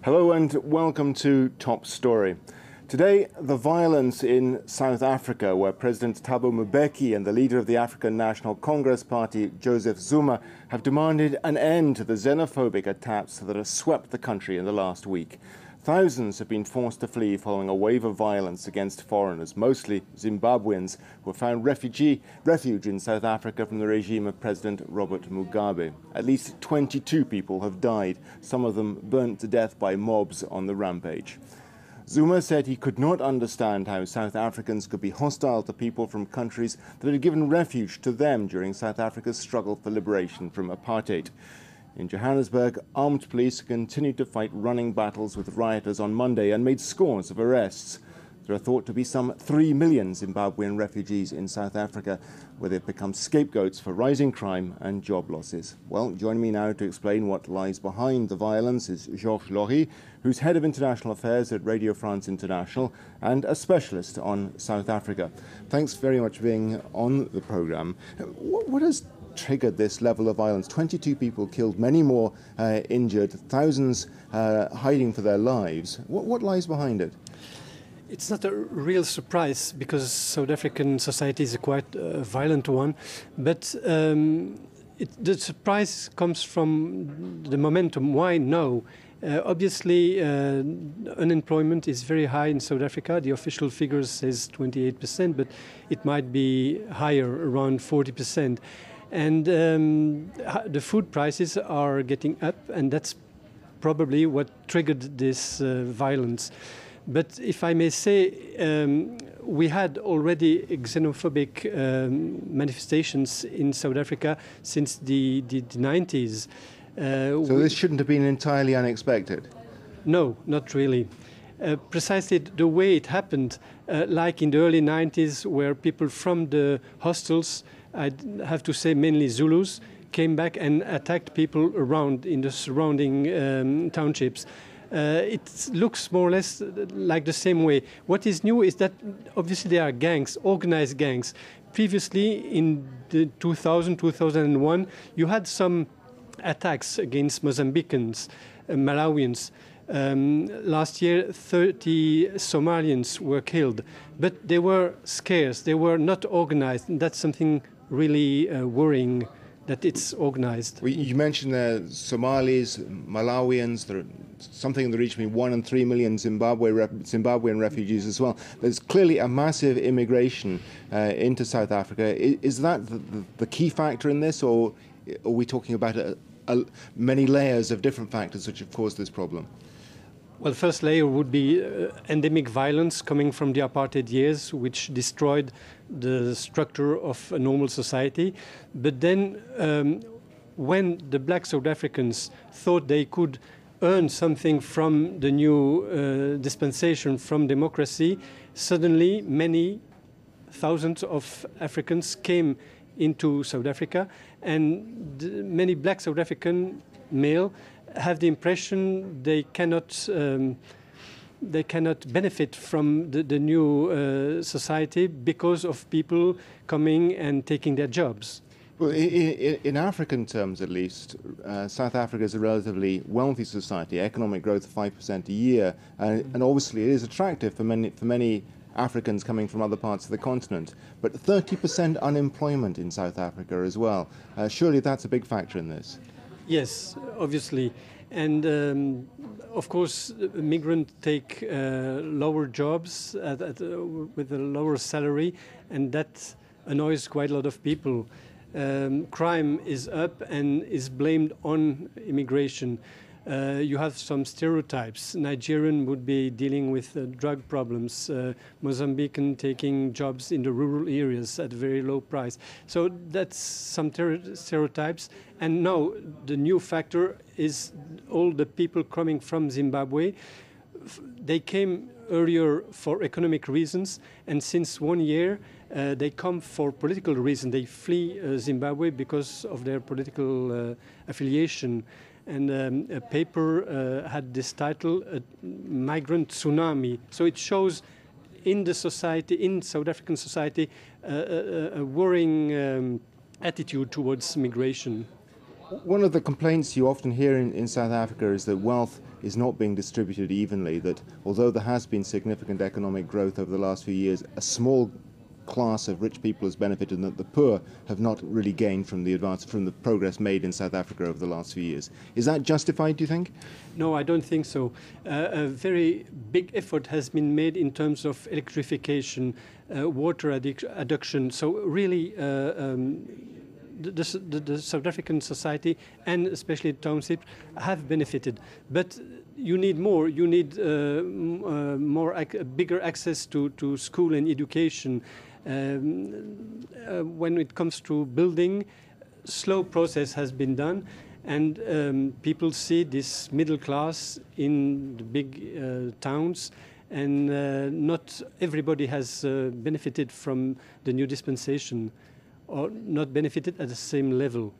Hello and welcome to Top Story. Today, the violence in South Africa, where President Thabo Mbeki and the leader of the African National Congress Party, Joseph Zuma, have demanded an end to the xenophobic attacks that have swept the country in the last week. Thousands have been forced to flee following a wave of violence against foreigners, mostly Zimbabweans, who have found refuge in South Africa from the regime of President Robert Mugabe. At least 22 people have died, some of them burnt to death by mobs on the rampage. Zuma said he could not understand how South Africans could be hostile to people from countries that had given refuge to them during South Africa's struggle for liberation from apartheid. In Johannesburg, armed police continued to fight running battles with rioters on Monday and made scores of arrests. There are thought to be some 3 million Zimbabwean refugees in South Africa, where they've become scapegoats for rising crime and job losses. Well, joining me now to explain what lies behind the violence is Georges Lory, who's head of international affairs at Radio France International and a specialist on South Africa. Thanks very much for being on the programme. What has triggered this level of violence? 22 people killed, many more injured, thousands hiding for their lives. What lies behind it? It's not a real surprise because South African society is a quite violent one, but the surprise comes from the momentum. Why now? Obviously, unemployment is very high in South Africa. The official figure says 28%, but it might be higher, around 40%. And the food prices are getting up, and that's probably what triggered this violence. But if I may say, we had already xenophobic manifestations in South Africa since the 90s. So this shouldn't have been entirely unexpected? No, not really. Precisely the way it happened, like in the early 90s, where people from the hostels, I'd have to say mainly Zulus, came back and attacked people around in the surrounding townships. It looks more or less like the same way. What is new is that obviously there are gangs, organized gangs. Previously, in the 2001, you had some attacks against Mozambicans, Malawians. Last year, 30 Somalians were killed, but they were scarce. They were not organized, and that's something really worrying, that it's organized. Well, you mentioned Somalis, Malawians. There are something in the region between 1 and 3 million Zimbabwean refugees as well. There's clearly a massive immigration into South Africa. Is that the key factor in this, or are we talking about many layers of different factors which have caused this problem? Well, first layer would be endemic violence coming from the apartheid years, which destroyed the structure of a normal society. But then when the black South Africans thought they could earn something from the new dispensation from democracy, suddenly many thousands of Africans came into South Africa, and many black South African male have the impression they cannot benefit from the new society because of people coming and taking their jobs. Well, in African terms, at least, South Africa is a relatively wealthy society, economic growth of 5% a year, and obviously it is attractive for many Africans coming from other parts of the continent. But 30% unemployment in South Africa as well. Surely that's a big factor in this. Yes, obviously. And of course, migrants take lower jobs with a lower salary, and that annoys quite a lot of people. Crime is up and is blamed on immigration. You have some stereotypes. Nigerian would be dealing with drug problems, Mozambican taking jobs in the rural areas at a very low price. So that's some stereotypes. And now the new factor is all the people coming from Zimbabwe. They came earlier for economic reasons, and since 1 year they come for political reasons. They flee Zimbabwe because of their political affiliation. And a paper had this title, Migrant Tsunami. So it shows in the society, in South African society, a worrying attitude towards migration. One of the complaints you often hear in South Africa is that wealth is not being distributed evenly, that although there has been significant economic growth over the last few years, a small class of rich people has benefited and that the poor have not really gained from the progress made in South Africa over the last few years. Is that justified, do you think? No, I don't think so. A very big effort has been made in terms of electrification, water adduction. So really the South African society and especially township have benefited. But you need more. You need bigger access to school and education. When it comes to building, slow process has been done, and people see this middle class in the big towns, and not everybody has benefited from the new dispensation, or not benefited at the same level.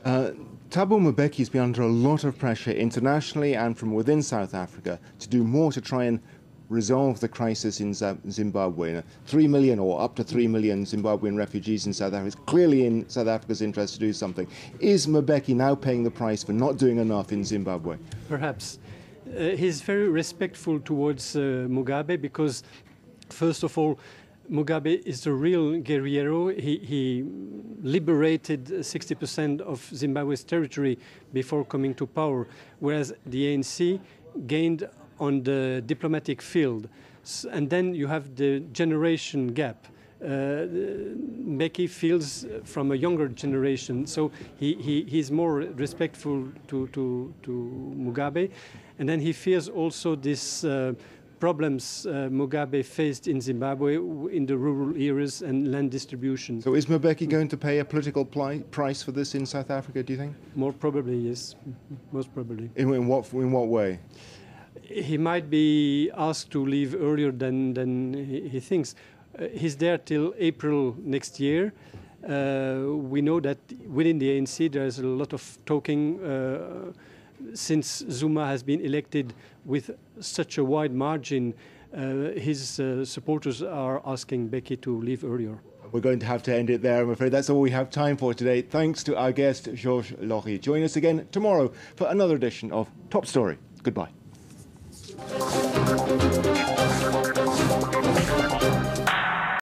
Thabo Mbeki has been under a lot of pressure internationally and from within South Africa to do more to try and resolve the crisis in Zimbabwe. 3 million or up to 3 million Zimbabwean refugees in South Africa. It's clearly in South Africa's interest to do something. Is Mbeki now paying the price for not doing enough in Zimbabwe? Perhaps. He's very respectful towards Mugabe because, first of all, Mugabe is a real guerrero. He liberated 60% of Zimbabwe's territory before coming to power, whereas the ANC gained on the diplomatic field. And then you have the generation gap. Mbeki feels from a younger generation, so he's more respectful to Mugabe. And then he fears also this problems Mugabe faced in Zimbabwe in the rural areas and land distribution. So is Mbeki going to pay a political price for this in South Africa, do you think? More probably, yes. Most probably. In what way? He might be asked to leave earlier than he thinks. He's there till April next year. We know that within the ANC there's a lot of talking since Zuma has been elected with such a wide margin. His supporters are asking Mbeki to leave earlier. We're going to have to end it there, I'm afraid. That's all we have time for today. Thanks to our guest, Georges Lory. Join us again tomorrow for another edition of Top Story. Goodbye.